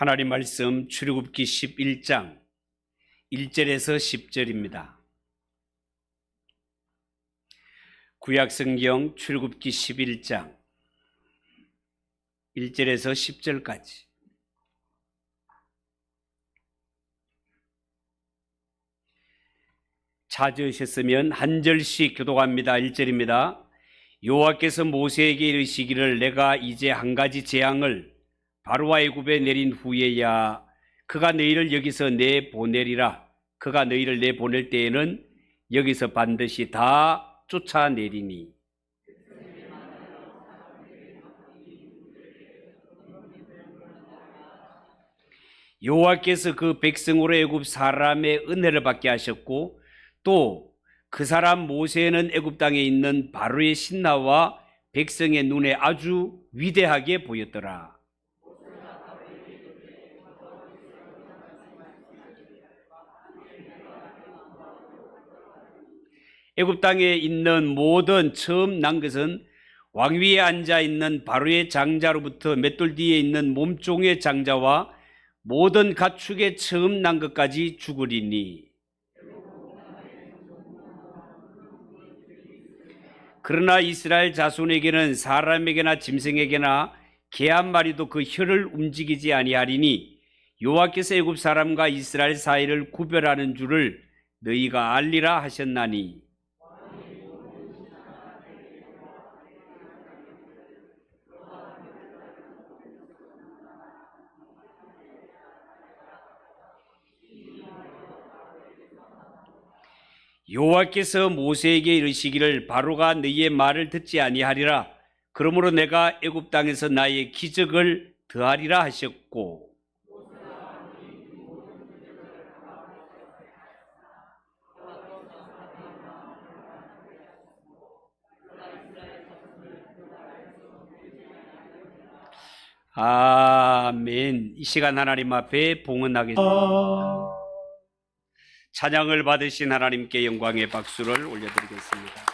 하나님 말씀 출애굽기 11장 1절에서 10절입니다. 구약성경 출애굽기 11장 1절에서 10절까지. 찾으셨으면 한 절씩 교독합니다. 1절입니다. 여호와께서 모세에게 이르시기를 내가 이제 한 가지 재앙을 바로와 애굽에 내린 후에야 그가 너희를 여기서 내보내리라. 그가 너희를 내보낼 때에는 여기서 반드시 다 쫓아내리니. 여호와께서 그 백성으로 애굽 사람의 은혜를 받게 하셨고 또 그 사람 모세는 애굽 땅에 있는 바로의 신하와 백성의 눈에 아주 위대하게 보였더라. 애굽 땅에 있는 모든 처음 난 것은 왕위에 앉아 있는 바로의 장자로부터 맷돌 뒤에 있는 몸종의 장자와 모든 가축의 처음 난 것까지 죽으리니. 그러나 이스라엘 자손에게는 사람에게나 짐승에게나 개 한 마리도 그 혀를 움직이지 아니하리니 여호와께서 애굽 사람과 이스라엘 사이를 구별하는 줄을 너희가 알리라 하셨나니. 여호와께서 모세에게 이르시기를 바로가 너희의 말을 듣지 아니하리라. 그러므로 내가 애굽 땅에서 나의 기적을 더하리라 하셨고. 아멘. 이 시간 하나님 앞에 봉헌하겠습니다. 찬양을 받으신 하나님께 영광의 박수를 올려드리겠습니다.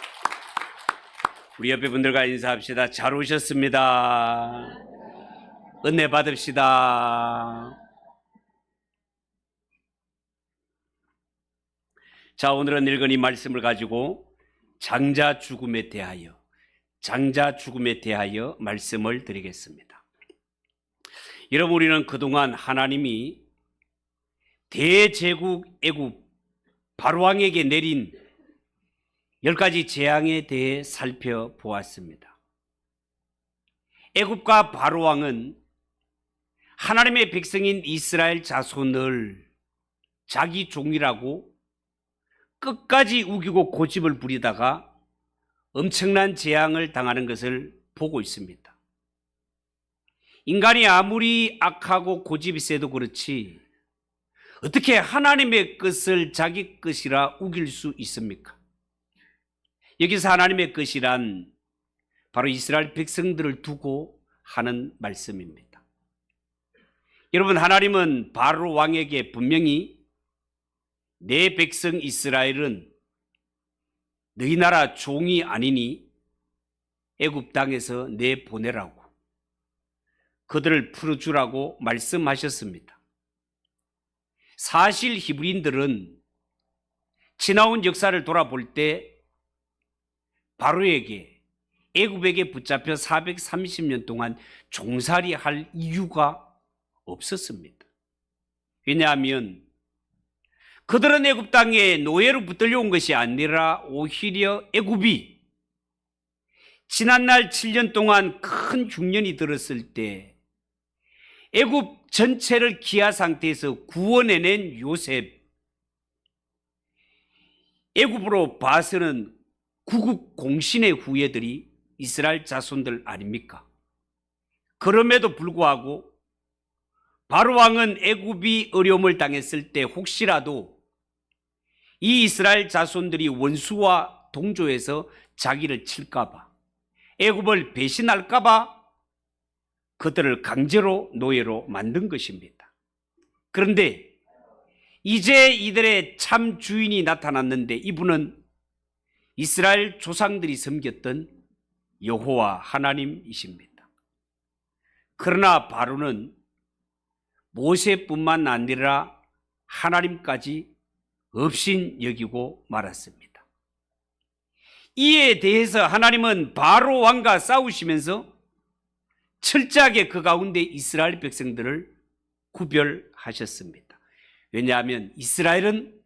우리 옆에 분들과 인사합시다. 잘 오셨습니다. 은혜 받읍시다. 자, 오늘은 읽은 이 말씀을 가지고 장자 죽음에 대하여 말씀을 드리겠습니다. 여러분, 우리는 그동안 하나님이 대제국 애굽 바로왕에게 내린 10가지 재앙에 대해 살펴보았습니다. 애굽과 바로왕은 하나님의 백성인 이스라엘 자손을 자기 종이라고 끝까지 우기고 고집을 부리다가 엄청난 재앙을 당하는 것을 보고 있습니다. 인간이 아무리 악하고 고집이 세도 그렇지 어떻게 하나님의 것을 자기 것이라 우길 수 있습니까? 여기서 하나님의 것이란 바로 이스라엘 백성들을 두고 하는 말씀입니다. 여러분, 하나님은 바로 왕에게 분명히 내 백성 이스라엘은 너희 나라 종이 아니니 애굽 땅에서 내보내라고, 그들을 풀어주라고 말씀하셨습니다. 사실 히브리인들은 지나온 역사를 돌아볼 때 바로에게 애굽에게 붙잡혀 430년 동안 종살이할 이유가 없었습니다. 왜냐하면 그들은 애굽 땅에 노예로 붙들려온 것이 아니라 오히려 애굽이 지난날 7년 동안 큰 흉년이 들었을 때 애굽 전체를 기아 상태에서 구원해낸 요셉, 애굽으로 봐서는 구국 공신의 후예들이 이스라엘 자손들 아닙니까? 그럼에도 불구하고 바로 왕은 애굽이 어려움을 당했을 때 혹시라도 이 이스라엘 자손들이 원수와 동조해서 자기를 칠까봐, 애굽을 배신할까봐 그들을 강제로 노예로 만든 것입니다. 그런데 이제 이들의 참 주인이 나타났는데 이분은 이스라엘 조상들이 섬겼던 여호와 하나님이십니다. 그러나 바로는 모세뿐만 아니라 하나님까지 업신 여기고 말았습니다. 이에 대해서 하나님은 바로 왕과 싸우시면서 철저하게 그 가운데 이스라엘 백성들을 구별하셨습니다. 왜냐하면 이스라엘은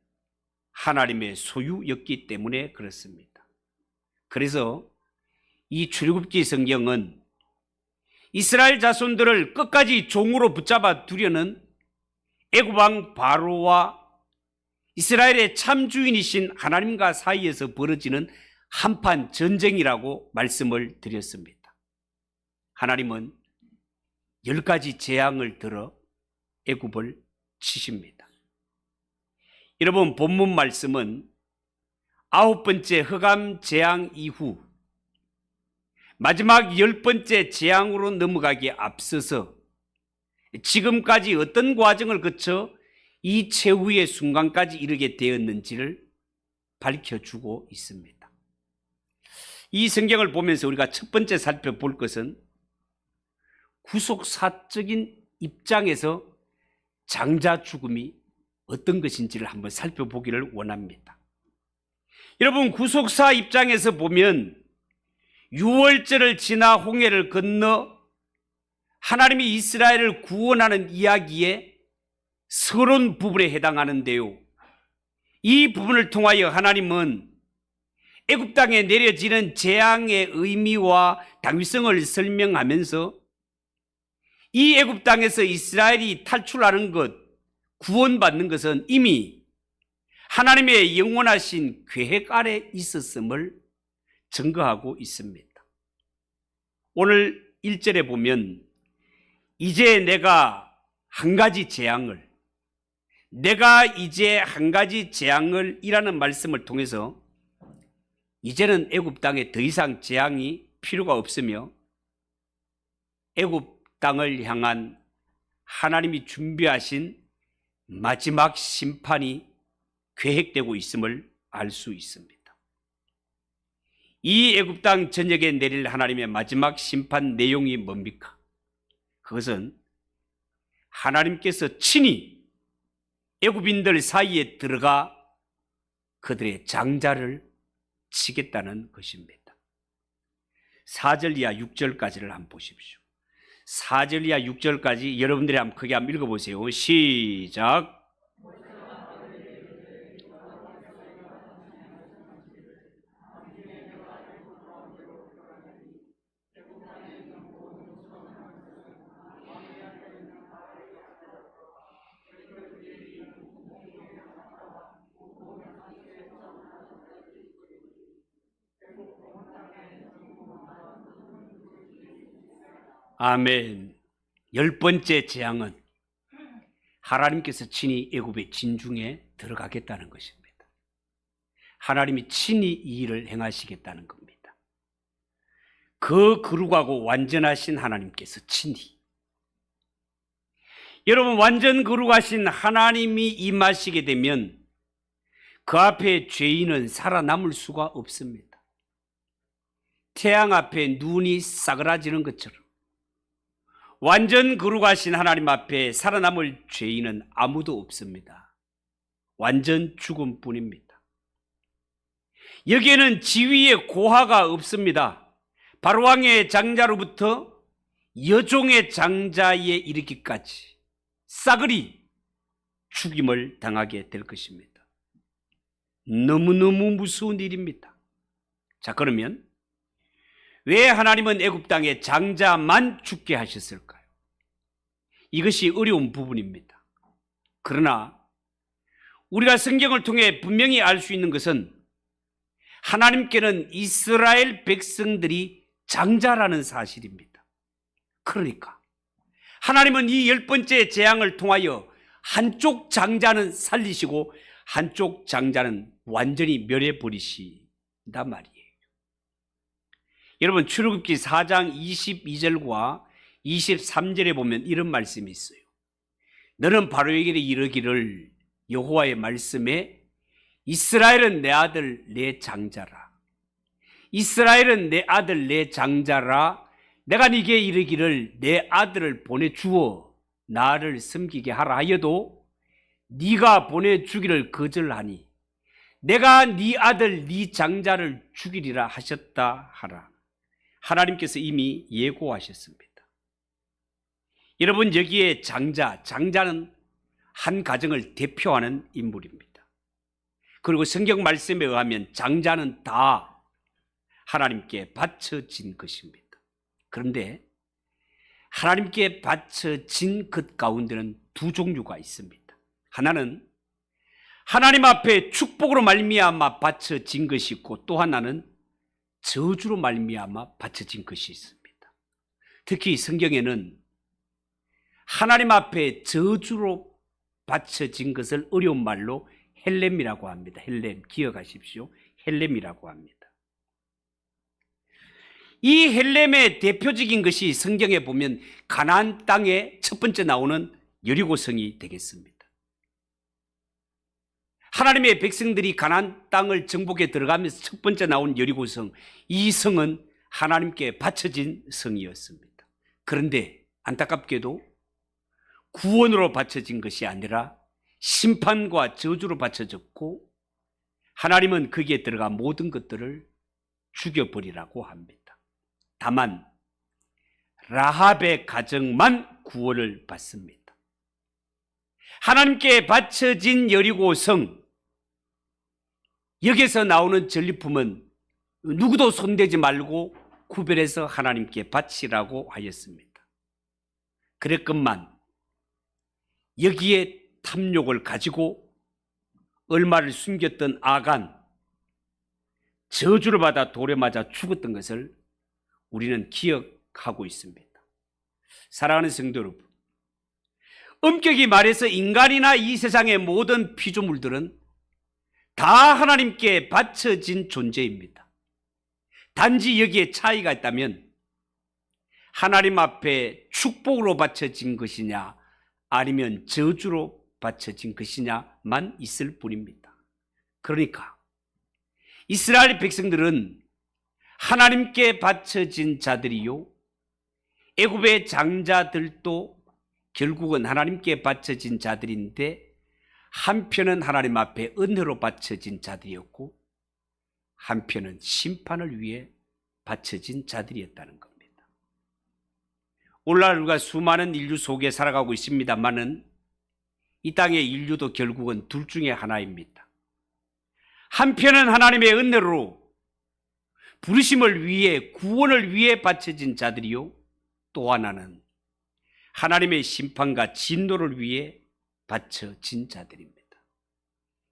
하나님의 소유였기 때문에 그렇습니다. 그래서 이 출애굽기 성경은 이스라엘 자손들을 끝까지 종으로 붙잡아 두려는 애굽 왕 바로와 이스라엘의 참 주인이신 하나님과 사이에서 벌어지는 한판 전쟁이라고 말씀을 드렸습니다. 하나님은 10가지 재앙을 들어 애굽을 치십니다. 여러분, 본문 말씀은 9번째 흑암 재앙 이후 마지막 10번째 재앙으로 넘어가기에 앞서서 지금까지 어떤 과정을 거쳐 이 최후의 순간까지 이르게 되었는지를 밝혀주고 있습니다. 이 성경을 보면서 우리가 첫 번째 살펴볼 것은 구속사적인 입장에서 장자 죽음이 어떤 것인지를 한번 살펴보기를 원합니다. 여러분, 구속사 입장에서 보면 유월절을 지나 홍해를 건너 하나님이 이스라엘을 구원하는 이야기의 서론 부분에 해당하는데요. 이 부분을 통하여 하나님은 애굽 땅에 내려지는 재앙의 의미와 당위성을 설명하면서 이 애굽 땅에서 이스라엘이 탈출하는 것, 구원받는 것은 이미 하나님의 영원하신 계획 아래 있었음을 증거하고 있습니다. 오늘 1절에 보면 이제 내가 한 가지 재앙을 이라는 말씀을 통해서 이제는 애굽 땅에 더 이상 재앙이 필요가 없으며 애굽 땅을 향한 하나님이 준비하신 마지막 심판이 계획되고 있음을 알 수 있습니다. 이 애굽 땅 전역에 내릴 하나님의 마지막 심판 내용이 뭡니까? 그것은 하나님께서 친히 애굽인들 사이에 들어가 그들의 장자를 치겠다는 것입니다. 4절 이하 6절까지를 한번 보십시오. 4절 이하 6절까지 여러분들이 한번 크게 한번 읽어보세요. 시작. 아멘. 10번째 재앙은 하나님께서 친히 애굽의 진중에 들어가겠다는 것입니다. 하나님이 친히 이 일을 행하시겠다는 겁니다. 그 거룩하고 완전하신 하나님께서 친히, 여러분, 완전 거룩하신 하나님이 임하시게 되면 그 앞에 죄인은 살아남을 수가 없습니다. 태양 앞에 눈이 싸그라지는 것처럼 완전 거룩하신 하나님 앞에 살아남을 죄인은 아무도 없습니다. 완전 죽음뿐입니다. 여기에는 지위의 고하가 없습니다. 바로왕의 장자로부터 여종의 장자에 이르기까지 싸그리 죽임을 당하게 될 것입니다. 너무너무 무서운 일입니다. 자, 그러면 왜 하나님은 애굽 땅에 장자만 죽게 하셨을까요? 이것이 어려운 부분입니다. 그러나 우리가 성경을 통해 분명히 알 수 있는 것은 하나님께는 이스라엘 백성들이 장자라는 사실입니다. 그러니까 하나님은 이 10번째 재앙을 통하여 한쪽 장자는 살리시고 한쪽 장자는 완전히 멸해버리신단 말이에요. 여러분, 출애굽기 4장 22절과 23절에 보면 이런 말씀이 있어요. 너는 바로에게 이르기를 여호와의 말씀에 이스라엘은 내 아들 내 장자라. 이스라엘은 내 아들 내 장자라. 내가 네게 이르기를 내 아들을 보내주어 나를 섬기게 하라 하여도 네가 보내주기를 거절하니 내가 네 아들 네 장자를 죽이리라 하셨다 하라. 하나님께서 이미 예고하셨습니다. 여러분, 여기에 장자는 한 가정을 대표하는 인물입니다. 그리고 성경 말씀에 의하면 장자는 다 하나님께 바쳐진 것입니다. 그런데 하나님께 바쳐진 것 가운데는 두 종류가 있습니다. 하나는 하나님 앞에 축복으로 말미암아 바쳐진 것이 있고, 또 하나는 저주로 말미암아 바쳐진 것이 있습니다. 특히 성경에는 하나님 앞에 저주로 바쳐진 것을 어려운 말로 헬렘이라고 합니다. 헬렘, 기억하십시오. 헬렘이라고 합니다. 이 헬렘의 대표적인 것이 성경에 보면 가나안 땅에 첫 번째 나오는 여리고성이 되겠습니다. 하나님의 백성들이 가나안 땅을 정복해 들어가면서 첫 번째 나온 여리고성, 이 성은 하나님께 바쳐진 성이었습니다. 그런데 안타깝게도 구원으로 바쳐진 것이 아니라 심판과 저주로 바쳐졌고, 하나님은 거기에 들어가 모든 것들을 죽여버리라고 합니다. 다만 라합의 가정만 구원을 받습니다. 하나님께 바쳐진 여리고성, 여기서 나오는 전리품은 누구도 손대지 말고 구별해서 하나님께 바치라고 하였습니다. 그랬건만 여기에 탐욕을 가지고 얼마를 숨겼던 아간, 저주를 받아 돌에 맞아 죽었던 것을 우리는 기억하고 있습니다. 사랑하는 성도 여러분, 엄격히 말해서 인간이나 이 세상의 모든 피조물들은 다 하나님께 바쳐진 존재입니다. 단지 여기에 차이가 있다면 하나님 앞에 축복으로 바쳐진 것이냐 아니면 저주로 바쳐진 것이냐만 있을 뿐입니다. 그러니까 이스라엘 백성들은 하나님께 바쳐진 자들이요, 애굽의 장자들도 결국은 하나님께 바쳐진 자들인데, 한편은 하나님 앞에 은혜로 바쳐진 자들이었고 한편은 심판을 위해 바쳐진 자들이었다는 겁니다. 오늘날 우리가 수많은 인류 속에 살아가고 있습니다만은 이 땅의 인류도 결국은 둘 중에 하나입니다. 한편은 하나님의 은혜로 부르심을 위해, 구원을 위해 바쳐진 자들이요, 또 하나는 하나님의 심판과 진노를 위해 바쳐진 자들입니다.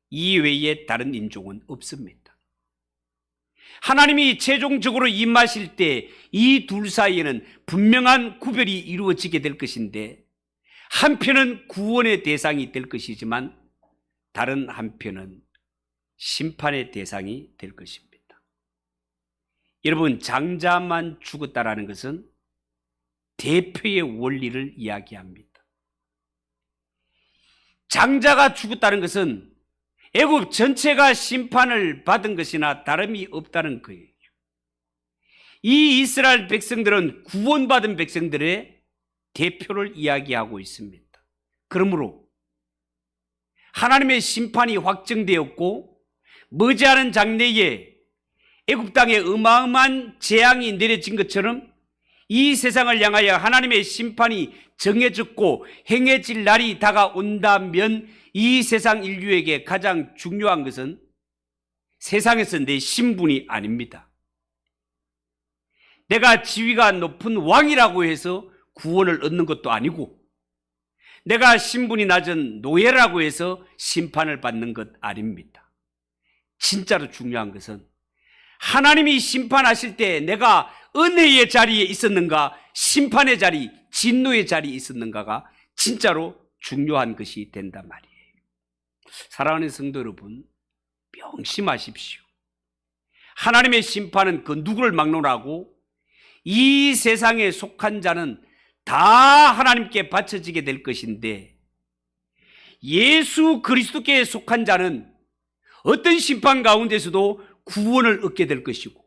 이 외에 다른 인종은 없습니다. 하나님이 최종적으로 임하실 때 이 둘 사이에는 분명한 구별이 이루어지게 될 것인데, 한편은 구원의 대상이 될 것이지만 다른 한편은 심판의 대상이 될 것입니다. 여러분, 장자만 죽었다라는 것은 대표의 원리를 이야기합니다. 장자가 죽었다는 것은 애굽 전체가 심판을 받은 것이나 다름이 없다는 거예요. 이 이스라엘 백성들은 구원받은 백성들의 대표를 이야기하고 있습니다. 그러므로 하나님의 심판이 확정되었고, 머지않은 장래에 애굽 땅에 어마어마한 재앙이 내려진 것처럼 이 세상을 향하여 하나님의 심판이 정해졌고 행해질 날이 다가온다면, 이 세상 인류에게 가장 중요한 것은 세상에서 내 신분이 아닙니다. 내가 지위가 높은 왕이라고 해서 구원을 얻는 것도 아니고, 내가 신분이 낮은 노예라고 해서 심판을 받는 것 아닙니다. 진짜로 중요한 것은 하나님이 심판하실 때 내가 은혜의 자리에 있었는가, 심판의 자리, 진노의 자리에 있었는가가 진짜로 중요한 것이 된단 말이에요. 사랑하는 성도 여러분, 명심하십시오. 하나님의 심판은 그 누구를 막론하고 이 세상에 속한 자는 다 하나님께 바쳐지게 될 것인데, 예수 그리스도께 속한 자는 어떤 심판 가운데서도 구원을 얻게 될 것이고,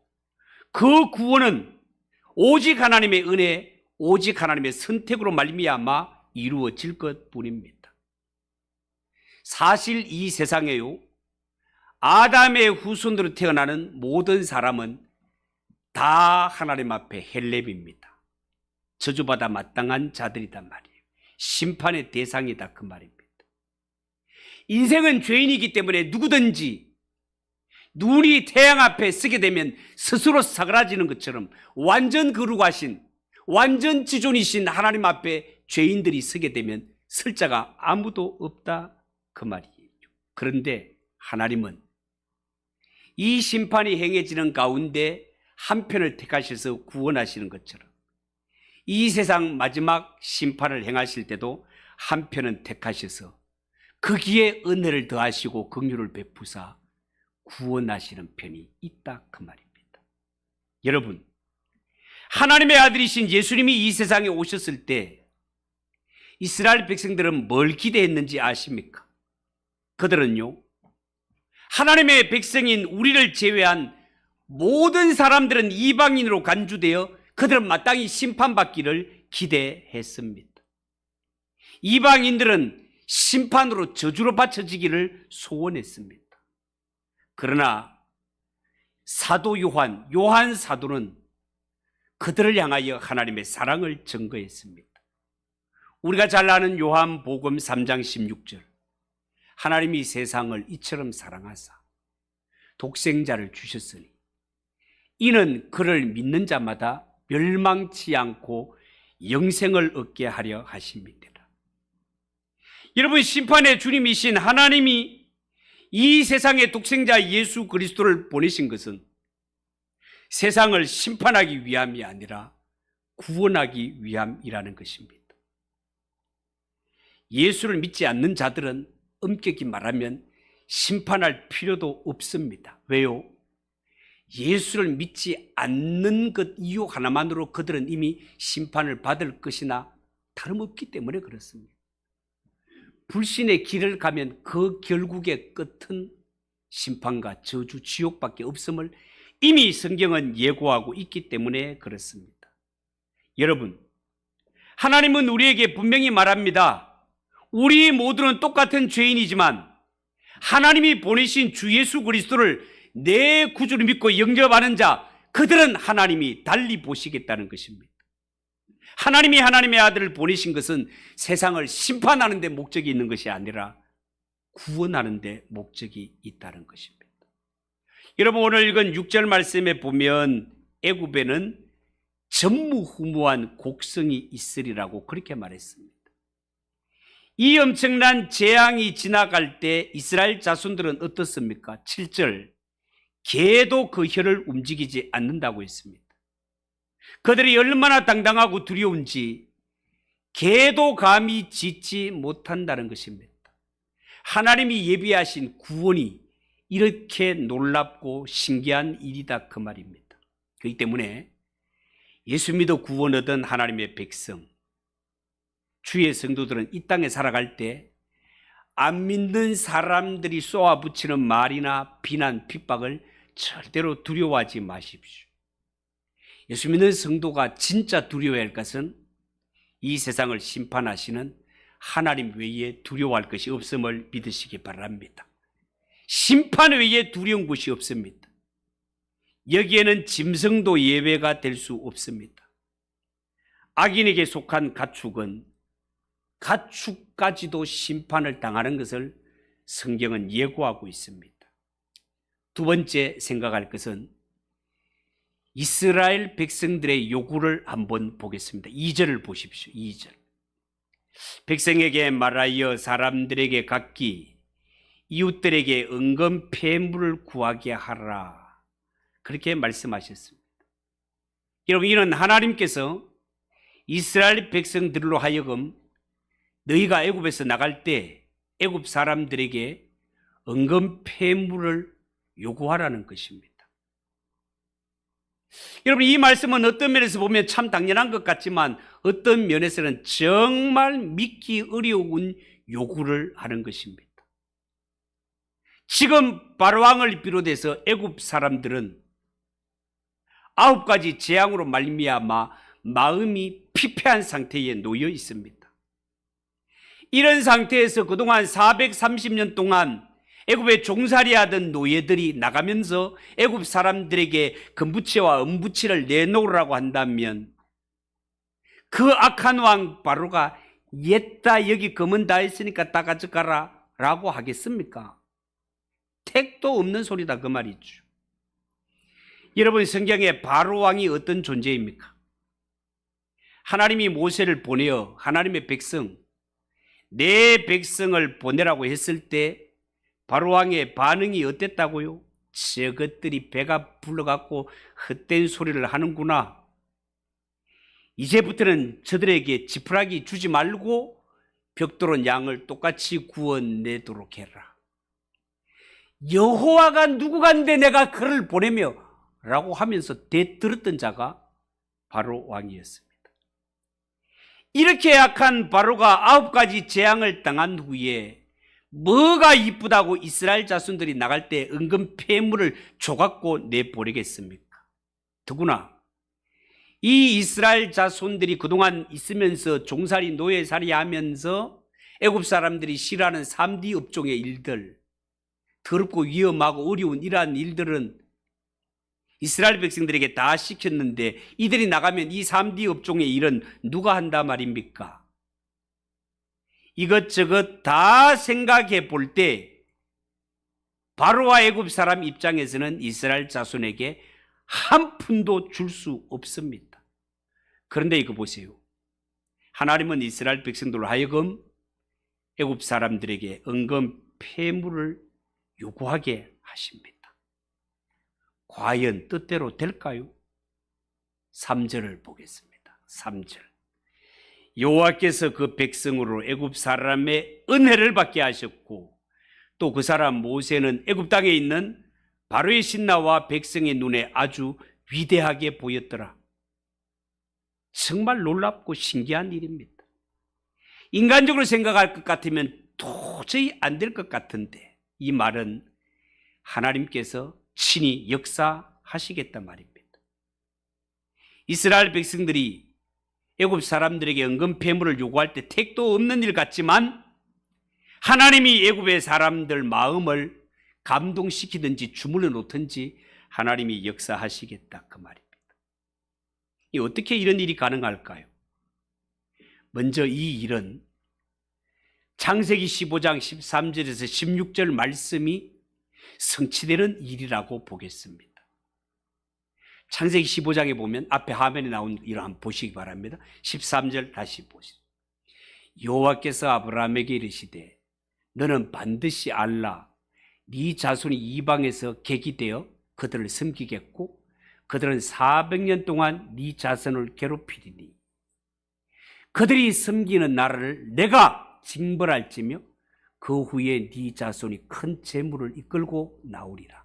그 구원은 오직 하나님의 은혜, 오직 하나님의 선택으로 말미암아 이루어질 것뿐입니다. 사실 이 세상에요, 아담의 후손으로 태어나는 모든 사람은 다 하나님 앞에 헬렙입니다. 저주받아 마땅한 자들이단 말이에요. 심판의 대상이다 그 말입니다. 인생은 죄인이기 때문에 누구든지 눈이 태양 앞에 서게 되면 스스로 사그라지는 것처럼 완전 거룩하신, 완전 지존이신 하나님 앞에 죄인들이 서게 되면 설 자가 아무도 없다 그 말이에요. 그런데 하나님은 이 심판이 행해지는 가운데 한 편을 택하셔서 구원하시는 것처럼 이 세상 마지막 심판을 행하실 때도 한 편은 택하셔서 거기에 은혜를 더하시고 긍휼을 베푸사 구원하시는 편이 있다 그 말입니다. 여러분, 하나님의 아들이신 예수님이 이 세상에 오셨을 때 이스라엘 백성들은 뭘 기대했는지 아십니까? 그들은요, 하나님의 백성인 우리를 제외한 모든 사람들은 이방인으로 간주되어 그들은 마땅히 심판받기를 기대했습니다. 이방인들은 심판으로 저주로 바쳐지기를 소원했습니다. 그러나 사도 요한 사도는 그들을 향하여 하나님의 사랑을 증거했습니다. 우리가 잘 아는 요한복음 3장 16절, 하나님이 세상을 이처럼 사랑하사 독생자를 주셨으니 이는 그를 믿는 자마다 멸망치 않고 영생을 얻게 하려 하심이니라. 여러분, 심판의 주님이신 하나님이 이 세상의 독생자 예수 그리스도를 보내신 것은 세상을 심판하기 위함이 아니라 구원하기 위함이라는 것입니다. 예수를 믿지 않는 자들은 엄격히 말하면 심판할 필요도 없습니다. 왜요? 예수를 믿지 않는 것 이유 하나만으로 그들은 이미 심판을 받을 것이나 다름없기 때문에 그렇습니다. 불신의 길을 가면 그 결국의 끝은 심판과 저주, 지옥밖에 없음을 이미 성경은 예고하고 있기 때문에 그렇습니다. 여러분, 하나님은 우리에게 분명히 말합니다. 우리 모두는 똑같은 죄인이지만 하나님이 보내신 주 예수 그리스도를 내 구주를 믿고 영접하는 자, 그들은 하나님이 달리 보시겠다는 것입니다. 하나님이 하나님의 아들을 보내신 것은 세상을 심판하는 데 목적이 있는 것이 아니라 구원하는 데 목적이 있다는 것입니다. 여러분, 오늘 읽은 6절 말씀에 보면 애굽에는 전무후무한 곡성이 있으리라고 그렇게 말했습니다. 이 엄청난 재앙이 지나갈 때 이스라엘 자손들은 어떻습니까? 7절, 개도 그 혀를 움직이지 않는다고 했습니다. 그들이 얼마나 당당하고 두려운지 개도 감히 짖지 못한다는 것입니다. 하나님이 예비하신 구원이 이렇게 놀랍고 신기한 일이다 그 말입니다. 그렇기 때문에 예수 믿어 구원 얻은 하나님의 백성, 주의 성도들은 이 땅에 살아갈 때 안 믿는 사람들이 쏘아붙이는 말이나 비난, 핍박을 절대로 두려워하지 마십시오. 예수 믿는 성도가 진짜 두려워해야 할 것은 이 세상을 심판하시는 하나님 외에 두려워할 것이 없음을 믿으시기 바랍니다. 심판 외에 두려운 것이 없습니다. 여기에는 짐승도 예외가 될 수 없습니다. 악인에게 속한 가축은 가축까지도 심판을 당하는 것을 성경은 예고하고 있습니다. 두 번째 생각할 것은 이스라엘 백성들의 요구를 한번 보겠습니다. 2절을 보십시오. 2절. 백성에게 말하여 사람들에게 각기 이웃들에게 은금 폐물을 구하게 하라. 그렇게 말씀하셨습니다. 여러분, 이는 하나님께서 이스라엘 백성들로 하여금 너희가 애굽에서 나갈 때 애굽 사람들에게 은금 폐물을 요구하라는 것입니다. 여러분, 이 말씀은 어떤 면에서 보면 참 당연한 것 같지만 어떤 면에서는 정말 믿기 어려운 요구를 하는 것입니다. 지금 바로왕을 비롯해서 애굽 사람들은 9가지 재앙으로 말미암아 마음이 피폐한 상태에 놓여 있습니다. 이런 상태에서 그동안 430년 동안 애굽에 종살이하던 노예들이 나가면서 애굽 사람들에게 금부치와 은부치를 내놓으라고 한다면 그 악한 왕 바로가 옛다 여기 금은 다 있으니까 다 가져가라 라고 하겠습니까? 택도 없는 소리다 그 말이죠. 여러분, 성경에 바로 왕이 어떤 존재입니까? 하나님이 모세를 보내어 하나님의 백성, 내 백성을 보내라고 했을 때 바로 왕의 반응이 어땠다고요? 저것들이 배가 불러갖고 헛된 소리를 하는구나. 이제부터는 저들에게 지푸라기 주지 말고 벽돌은 양을 똑같이 구워내도록 해라. 여호와가 누구간데 내가 그를 보내며 라고 하면서 대들었던 자가 바로 왕이었습니다. 이렇게 약한 바로가 9가지 재앙을 당한 후에 뭐가 이쁘다고 이스라엘 자손들이 나갈 때 은근 폐물을 줘갖고 내보내겠습니까? 더구나 이 이스라엘 자손들이 그동안 있으면서 종살이 노예살이 하면서 애굽 사람들이 싫어하는 3D 업종의 일들, 더럽고 위험하고 어려운 이러한 일들은 이스라엘 백성들에게 다 시켰는데 이들이 나가면 이 3D 업종의 일은 누가 한다 말입니까? 이것저것 다 생각해 볼 때 바로와 애굽 사람 입장에서는 이스라엘 자손에게 한 푼도 줄 수 없습니다. 그런데 이거 보세요. 하나님은 이스라엘 백성들로 하여금 애굽 사람들에게 은근 폐물을 요구하게 하십니다. 과연 뜻대로 될까요? 3절을 보겠습니다. 3절. 여호와께서 그 백성으로 애굽 사람의 은혜를 받게 하셨고 또 그 사람 모세는 애굽 땅에 있는 바로의 신하와 백성의 눈에 아주 위대하게 보였더라. 정말 놀랍고 신기한 일입니다. 인간적으로 생각할 것 같으면 도저히 안 될 것 같은데 이 말은 하나님께서 친히 역사하시겠단 말입니다. 이스라엘 백성들이 애굽 사람들에게 은근 폐물을 요구할 때 택도 없는 일 같지만 하나님이 애굽의 사람들 마음을 감동시키든지 주물러 놓든지 하나님이 역사하시겠다 그 말입니다. 어떻게 이런 일이 가능할까요? 먼저 이 일은 창세기 15장 13절에서 16절 말씀이 성취되는 일이라고 보겠습니다. 창세기 15장에 보면 앞에 화면에 나온 일을 한번 보시기 바랍니다. 13절 다시 보시죠. 여호와께서 아브라함에게 이르시되 너는 반드시 알라 네 자손이 이방에서 객이 되어 그들을 섬기겠고 그들은 400년 동안 네 자손을 괴롭히리니 그들이 섬기는 나라를 내가 징벌할지며 그 후에 네 자손이 큰 재물을 이끌고 나오리라.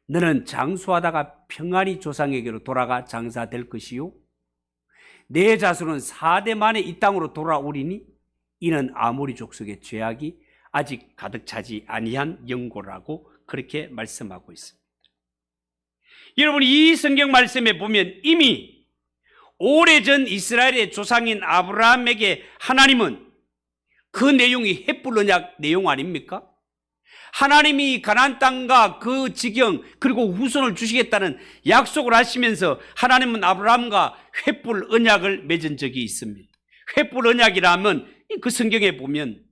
너는 장수하다가 평안히 조상에게로 돌아가 장사될 것이요 내 자손은 4대 만에 이 땅으로 돌아오리니 이는 아모리 족속의 죄악이 아직 가득 차지 아니한 영고라고 그렇게 말씀하고 있습니다. 여러분, 이 성경 말씀에 보면 이미 오래전 이스라엘의 조상인 아브라함에게 하나님은 그 내용이 헷불 언약 내용 아닙니까? 하나님이 가나안 땅과 그 지경 그리고 후손을 주시겠다는 약속을 하시면서 하나님은 아브라함과 횃불 언약을 맺은 적이 있습니다. 횃불 언약이라면 그 성경에 보면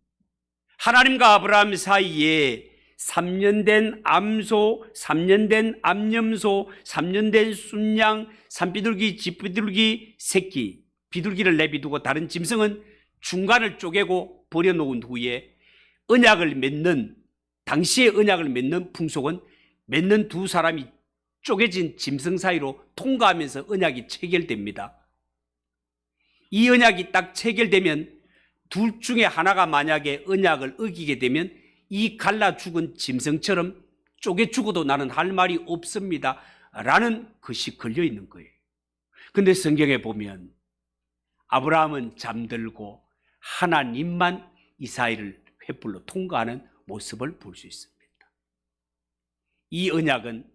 하나님과 아브라함 사이에 3년 된 암소, 3년 된 암염소, 3년 된 순양, 산비둘기, 집비둘기, 새끼, 비둘기를 내비두고 다른 짐승은 중간을 쪼개고 버려놓은 후에 언약을 맺는, 당시의 언약을 맺는 풍속은 맺는 두 사람이 쪼개진 짐승 사이로 통과하면서 언약이 체결됩니다. 이 언약이 딱 체결되면 둘 중에 하나가 만약에 언약을 어기게 되면 이 갈라 죽은 짐승처럼 쪼개 죽어도 나는 할 말이 없습니다 라는 것이 걸려 있는 거예요. 근데 성경에 보면 아브라함은 잠들고 하나님만 이 사이를 횃불로 통과하는 모습을 볼 수 있습니다. 이 언약은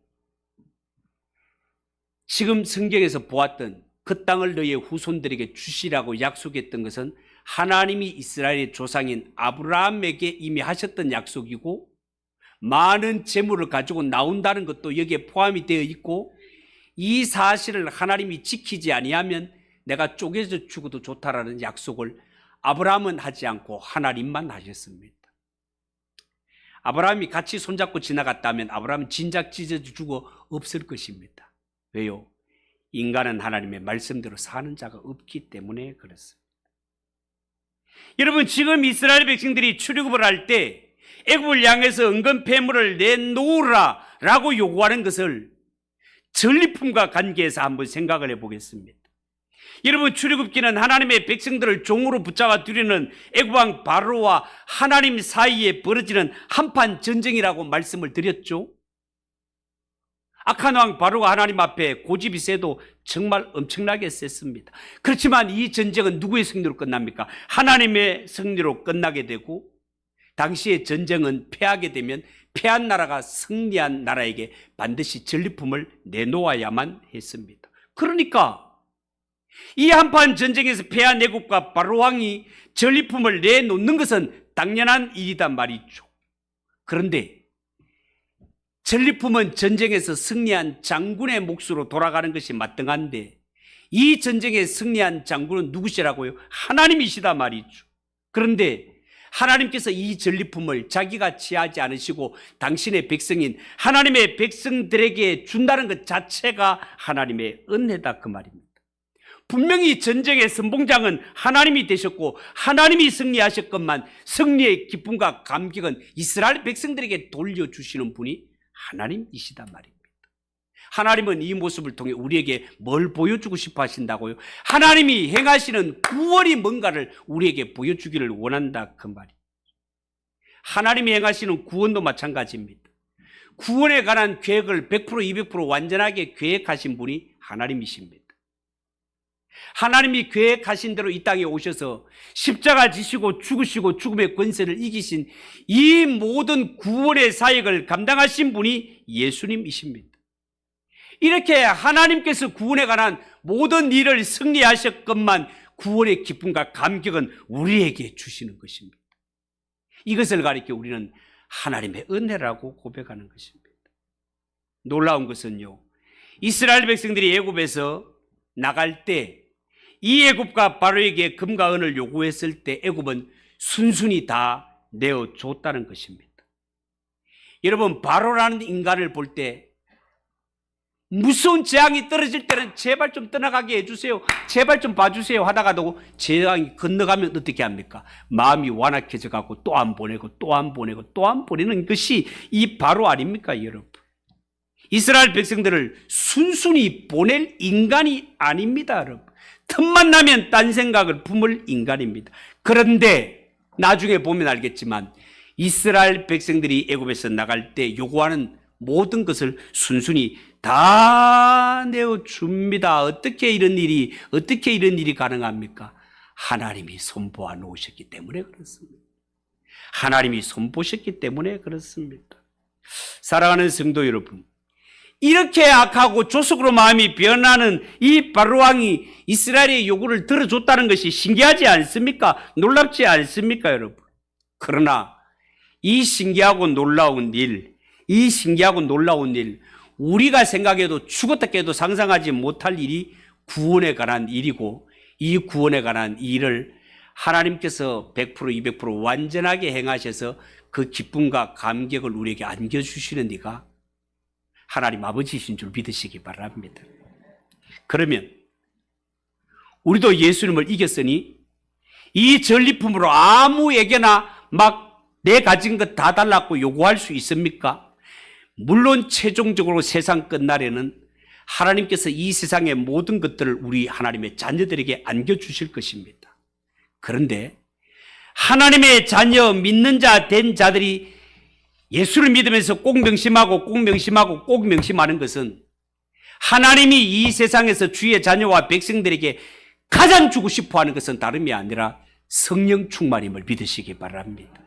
지금 성경에서 보았던 그 땅을 너의 후손들에게 주시라고 약속했던 것은 하나님이 이스라엘의 조상인 아브라함에게 이미 하셨던 약속이고 많은 재물을 가지고 나온다는 것도 여기에 포함이 되어 있고 이 사실을 하나님이 지키지 아니하면 내가 쪼개져 죽어도 좋다라는 약속을 아브라함은 하지 않고 하나님만 하셨습니다. 아브라함이 같이 손잡고 지나갔다면 아브라함은 진작 찢어져 죽어 없을 것입니다. 왜요? 인간은 하나님의 말씀대로 사는 자가 없기 때문에 그렇습니다. 여러분, 지금 이스라엘 백성들이 출애굽을 할 때 애굽을 향해서 은근 폐물을 내놓으라 라고 요구하는 것을 전리품과 관계해서 한번 생각을 해보겠습니다. 여러분, 출애굽기는 하나님의 백성들을 종으로 붙잡아 두려는 애굽왕 바로와 하나님 사이에 벌어지는 한판 전쟁이라고 말씀을 드렸죠. 악한 왕 바로가 하나님 앞에 고집이 세도 정말 엄청나게 셌습니다. 그렇지만 이 전쟁은 누구의 승리로 끝납니까? 하나님의 승리로 끝나게 되고, 당시의 전쟁은 패하게 되면 패한 나라가 승리한 나라에게 반드시 전리품을 내놓아야만 했습니다. 그러니까 이 한판 전쟁에서 패한 애굽과 바로 왕이 전리품을 내놓는 것은 당연한 일이단 말이죠. 그런데 전리품은 전쟁에서 승리한 장군의 몫으로 돌아가는 것이 마땅한데 이 전쟁에 승리한 장군은 누구시라고요? 하나님이시다 말이죠. 그런데 하나님께서 이 전리품을 자기가 취하지 않으시고 당신의 백성인 하나님의 백성들에게 준다는 것 자체가 하나님의 은혜다 그 말입니다. 분명히 전쟁의 선봉장은 하나님이 되셨고 하나님이 승리하셨건만 승리의 기쁨과 감격은 이스라엘 백성들에게 돌려주시는 분이 하나님이시단 말입니다. 하나님은 이 모습을 통해 우리에게 뭘 보여주고 싶어 하신다고요? 하나님이 행하시는 구원이 뭔가를 우리에게 보여주기를 원한다 그 말이에요. 하나님이 행하시는 구원도 마찬가지입니다. 구원에 관한 계획을 100% 200% 완전하게 계획하신 분이 하나님이십니다. 하나님이 계획하신 대로 이 땅에 오셔서 십자가 지시고 죽으시고 죽음의 권세를 이기신 이 모든 구원의 사역을 감당하신 분이 예수님이십니다. 이렇게 하나님께서 구원에 관한 모든 일을 승리하셨건만 구원의 기쁨과 감격은 우리에게 주시는 것입니다. 이것을 가리켜 우리는 하나님의 은혜라고 고백하는 것입니다. 놀라운 것은요, 이스라엘 백성들이 애굽에서 나갈 때 이 애굽과 바로에게 금과 은을 요구했을 때 애굽은 순순히 다 내어줬다는 것입니다. 여러분, 바로라는 인간을 볼 때 무서운 재앙이 떨어질 때는 제발 좀 떠나가게 해주세요, 제발 좀 봐주세요 하다가도 재앙이 건너가면 어떻게 합니까? 마음이 완악해져 가고 또 안 보내고 또 안 보내고 또 안 보내는 것이 이 바로 아닙니까 여러분? 이스라엘 백성들을 순순히 보낼 인간이 아닙니다 여러분. 틈만 나면 딴 생각을 품을 인간입니다. 그런데 나중에 보면 알겠지만 이스라엘 백성들이 애굽에서 나갈 때 요구하는 모든 것을 순순히 다 내어줍니다. 어떻게 이런 일이 가능합니까? 하나님이 선보아 놓으셨기 때문에 그렇습니다. 하나님이 선보셨기 때문에 그렇습니다. 사랑하는 성도 여러분, 이렇게 악하고 조속으로 마음이 변하는 이 바로왕이 이스라엘의 요구를 들어줬다는 것이 신기하지 않습니까? 놀랍지 않습니까 여러분? 그러나 이 신기하고 놀라운 일, 우리가 생각해도 죽었다 깨도 상상하지 못할 일이 구원에 관한 일이고, 이 구원에 관한 일을 하나님께서 100% 200% 완전하게 행하셔서 그 기쁨과 감격을 우리에게 안겨주시는 이가 하나님 아버지이신 줄 믿으시기 바랍니다. 그러면 우리도 예수님을 이겼으니 이 전리품으로 아무에게나 막 내 가진 것 다 달라고 요구할 수 있습니까? 물론 최종적으로 세상 끝날에는 하나님께서 이 세상의 모든 것들을 우리 하나님의 자녀들에게 안겨주실 것입니다. 그런데 하나님의 자녀 믿는 자 된 자들이 예수를 믿으면서 꼭 명심하는 것은 하나님이 이 세상에서 주의 자녀와 백성들에게 가장 주고 싶어하는 것은 다름이 아니라 성령 충만임을 믿으시기 바랍니다.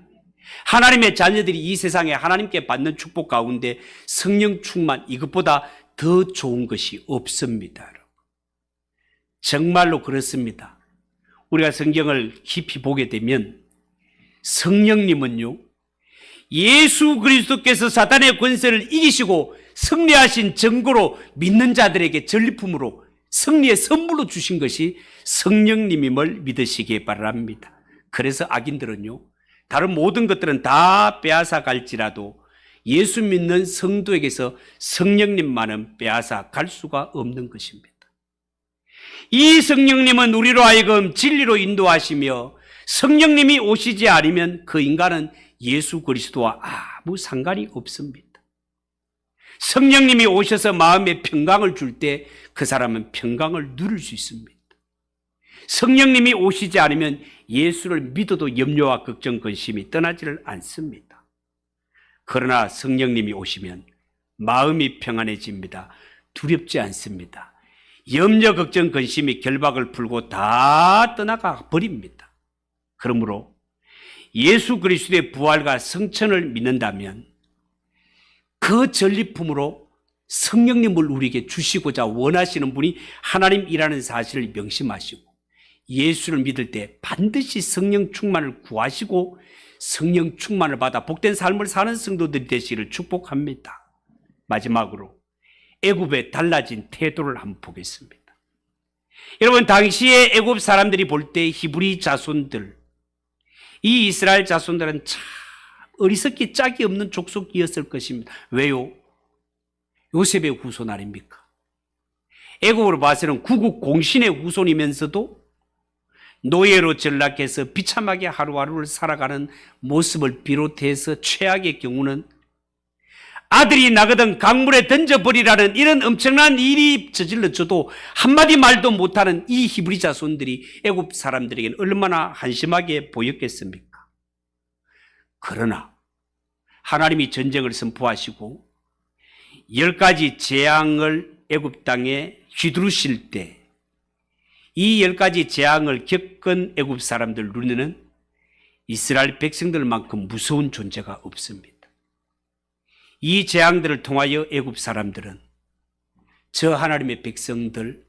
하나님의 자녀들이 이 세상에 하나님께 받는 축복 가운데 성령 충만, 이것보다 더 좋은 것이 없습니다. 정말로 그렇습니다. 우리가 성경을 깊이 보게 되면 성령님은요, 예수 그리스도께서 사탄의 권세를 이기시고 승리하신 증거로 믿는 자들에게 전리품으로 승리의 선물로 주신 것이 성령님임을 믿으시기 바랍니다. 그래서 악인들은요, 다른 모든 것들은 다 빼앗아 갈지라도 예수 믿는 성도에게서 성령님만은 빼앗아 갈 수가 없는 것입니다. 이 성령님은 우리로 하여금 진리로 인도하시며 성령님이 오시지 않으면 그 인간은 예수 그리스도와 아무 상관이 없습니다. 성령님이 오셔서 마음에 평강을 줄 때 그 사람은 평강을 누릴 수 있습니다. 성령님이 오시지 않으면 예수를 믿어도 염려와 걱정, 근심이 떠나지를 않습니다. 그러나 성령님이 오시면 마음이 평안해집니다. 두렵지 않습니다. 염려, 걱정, 근심이 결박을 풀고 다 떠나가 버립니다. 그러므로 예수 그리스도의 부활과 성천을 믿는다면 그 전리품으로 성령님을 우리에게 주시고자 원하시는 분이 하나님이라는 사실을 명심하시고 예수를 믿을 때 반드시 성령 충만을 구하시고 성령 충만을 받아 복된 삶을 사는 성도들이 되시기를 축복합니다. 마지막으로 애굽의 달라진 태도를 한번 보겠습니다. 여러분, 당시에 애굽 사람들이 볼 때 히브리 자손들, 이 이스라엘 자손들은 참 어리석기 짝이 없는 족속이었을 것입니다. 왜요? 요셉의 후손 아닙니까? 애굽으로 봐서는 구국 공신의 후손이면서도 노예로 전락해서 비참하게 하루하루를 살아가는 모습을 비롯해서 최악의 경우는 아들이 나거든 강물에 던져버리라는 이런 엄청난 일이 저질러져도 한마디 말도 못하는 이 히브리 자손들이 애굽 사람들에게는 얼마나 한심하게 보였겠습니까? 그러나 하나님이 전쟁을 선포하시고 10가지 재앙을 애굽 땅에 휘두르실 때 이 10가지 재앙을 겪은 애굽 사람들 눈에는 이스라엘 백성들만큼 무서운 존재가 없습니다. 이 재앙들을 통하여 애굽 사람들은 저 하나님의 백성들,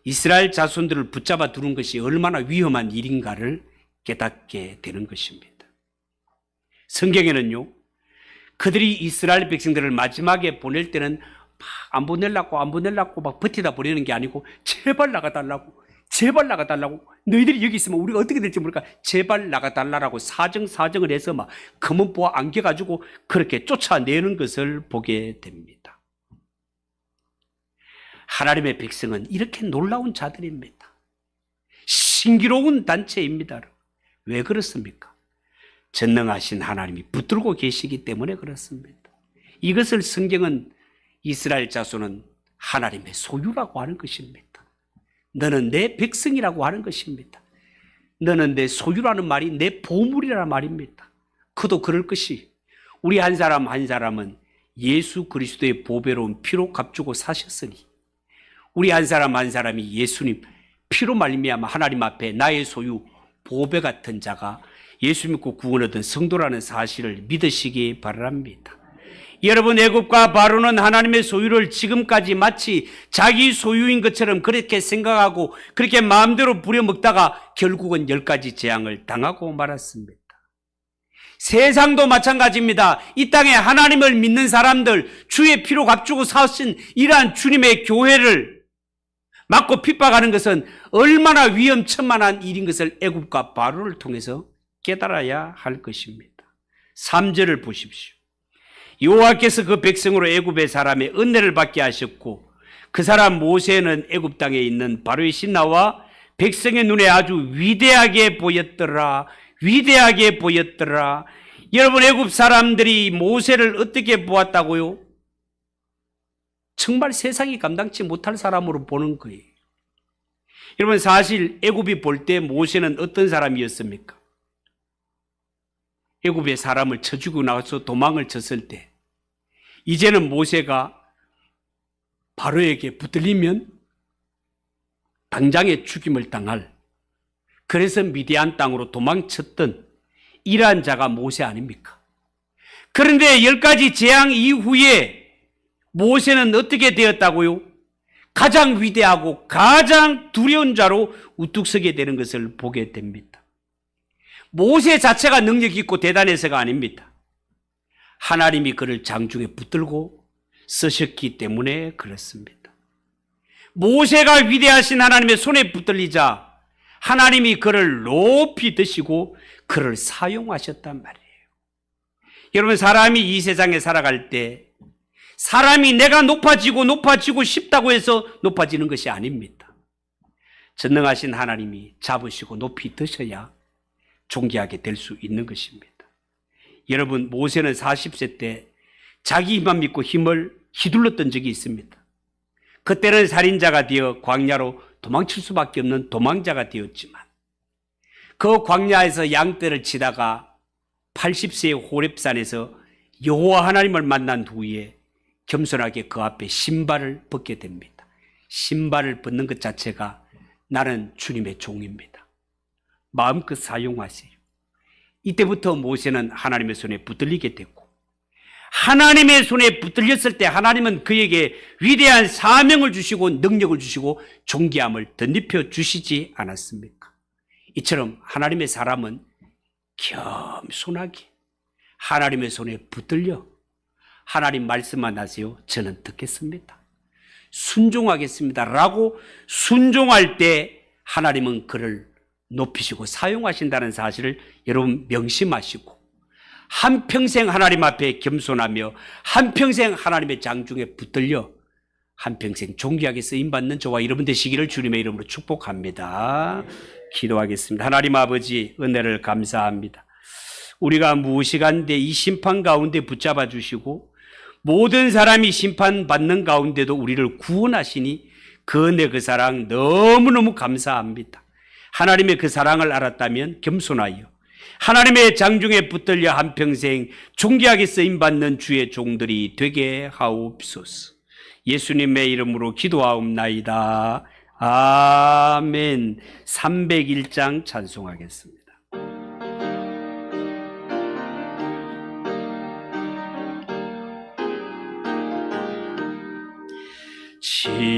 이스라엘 자손들을 붙잡아 두는 것이 얼마나 위험한 일인가를 깨닫게 되는 것입니다. 성경에는요, 그들이 이스라엘 백성들을 마지막에 보낼 때는 막 안 보내려고 막 버티다 보내는 게 아니고 제발 나가달라고 너희들이 여기 있으면 우리가 어떻게 될지 모르니까 제발 나가달라고 사정을 해서 막 검은보화 안겨가지고 그렇게 쫓아내는 것을 보게 됩니다. 하나님의 백성은 이렇게 놀라운 자들입니다. 신기로운 단체입니다. 왜 그렇습니까? 전능하신 하나님이 붙들고 계시기 때문에 그렇습니다. 이것을 성경은 이스라엘 자손은 하나님의 소유라고 하는 것입니다. 너는 내 백성이라고 하는 것입니다. 너는 내 소유라는 말이 내 보물이라는 말입니다. 그도 그럴 것이 우리 한 사람 한 사람은 예수 그리스도의 보배로운 피로 값주고 사셨으니 우리 한 사람 한 사람이 예수님 피로 말미암아 하나님 앞에 나의 소유 보배 같은 자가 예수 믿고 구원 얻은 성도라는 사실을 믿으시기 바랍니다. 여러분, 애굽과 바로는 하나님의 소유를 지금까지 마치 자기 소유인 것처럼 그렇게 생각하고 그렇게 마음대로 부려먹다가 결국은 10가지 재앙을 당하고 말았습니다. 세상도 마찬가지입니다. 이 땅에 하나님을 믿는 사람들, 주의 피로 값주고 사신 이러한 주님의 교회를 맞고 핍박하는 것은 얼마나 위험천만한 일인 것을 애굽과 바로를 통해서 깨달아야 할 것입니다. 3절을 보십시오. 여호와께서 그 백성으로 애굽의 사람의 은혜를 받게 하셨고 그 사람 모세는 애굽 땅에 있는 바로의 신하와 백성의 눈에 아주 위대하게 보였더라. 여러분, 애굽 사람들이 모세를 어떻게 보았다고요? 정말 세상이 감당치 못할 사람으로 보는 거예요. 여러분, 사실 애굽이 볼 때 모세는 어떤 사람이었습니까? 애굽의 사람을 쳐주고 나와서 도망을 쳤을 때 이제는 모세가 바로에게 붙들리면 당장의 죽임을 당할, 그래서 미디안 땅으로 도망쳤던 이러한 자가 모세 아닙니까? 그런데 10가지 재앙 이후에 모세는 어떻게 되었다고요? 가장 위대하고 가장 두려운 자로 우뚝 서게 되는 것을 보게 됩니다. 모세 자체가 능력 있고 대단해서가 아닙니다. 하나님이 그를 장중에 붙들고 쓰셨기 때문에 그렇습니다. 모세가 위대하신 하나님의 손에 붙들리자 하나님이 그를 높이 드시고 그를 사용하셨단 말이에요. 여러분, 사람이 이 세상에 살아갈 때 사람이 내가 높아지고 싶다고 해서 높아지는 것이 아닙니다. 전능하신 하나님이 잡으시고 높이 드셔야 존귀하게 될 수 있는 것입니다. 여러분, 모세는 40세 때 자기 힘만 믿고 힘을 휘둘렀던 적이 있습니다. 그때는 살인자가 되어 광야로 도망칠 수밖에 없는 도망자가 되었지만 그 광야에서 양떼를 치다가 80세의 호렙산에서 여호와 하나님을 만난 후에 겸손하게 그 앞에 신발을 벗게 됩니다. 신발을 벗는 것 자체가 나는 주님의 종입니다. 마음껏 사용하세요. 이때부터 모세는 하나님의 손에 붙들리게 됐고, 하나님의 손에 붙들렸을 때 하나님은 그에게 위대한 사명을 주시고 능력을 주시고 존귀함을 덧입혀 주시지 않았습니까? 이처럼 하나님의 사람은 겸손하게 하나님의 손에 붙들려 하나님 말씀만 하세요. 저는 듣겠습니다. 순종하겠습니다. 라고 순종할 때 하나님은 그를 높이시고 사용하신다는 사실을 여러분 명심하시고 한평생 하나님 앞에 겸손하며 한평생 하나님의 장중에 붙들려 한평생 존귀하게 쓰임받는 저와 여러분 되시기를 주님의 이름으로 축복합니다. 기도하겠습니다. 하나님 아버지, 은혜를 감사합니다. 우리가 무시간대 이 심판 가운데 붙잡아 주시고 모든 사람이 심판받는 가운데도 우리를 구원하시니 그 은혜, 그 사랑 너무너무 감사합니다. 하나님의 그 사랑을 알았다면 겸손하여 하나님의 장중에 붙들려 한평생 존귀하게 쓰임받는 주의 종들이 되게 하옵소서. 예수님의 이름으로 기도하옵나이다. 아멘. 301장 찬송하겠습니다.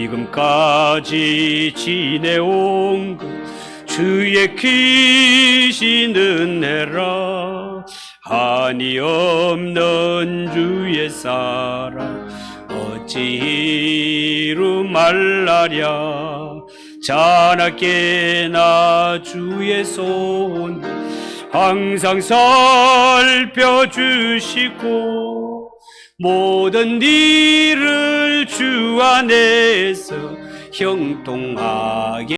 지금까지 지내온 것 주의 크신 은혜라. 한이 없는 주의 사랑 어찌 이루 말라랴. 자나깨 나 주의 손 항상 살펴주시고 모든 일을 주 안에서 형통하게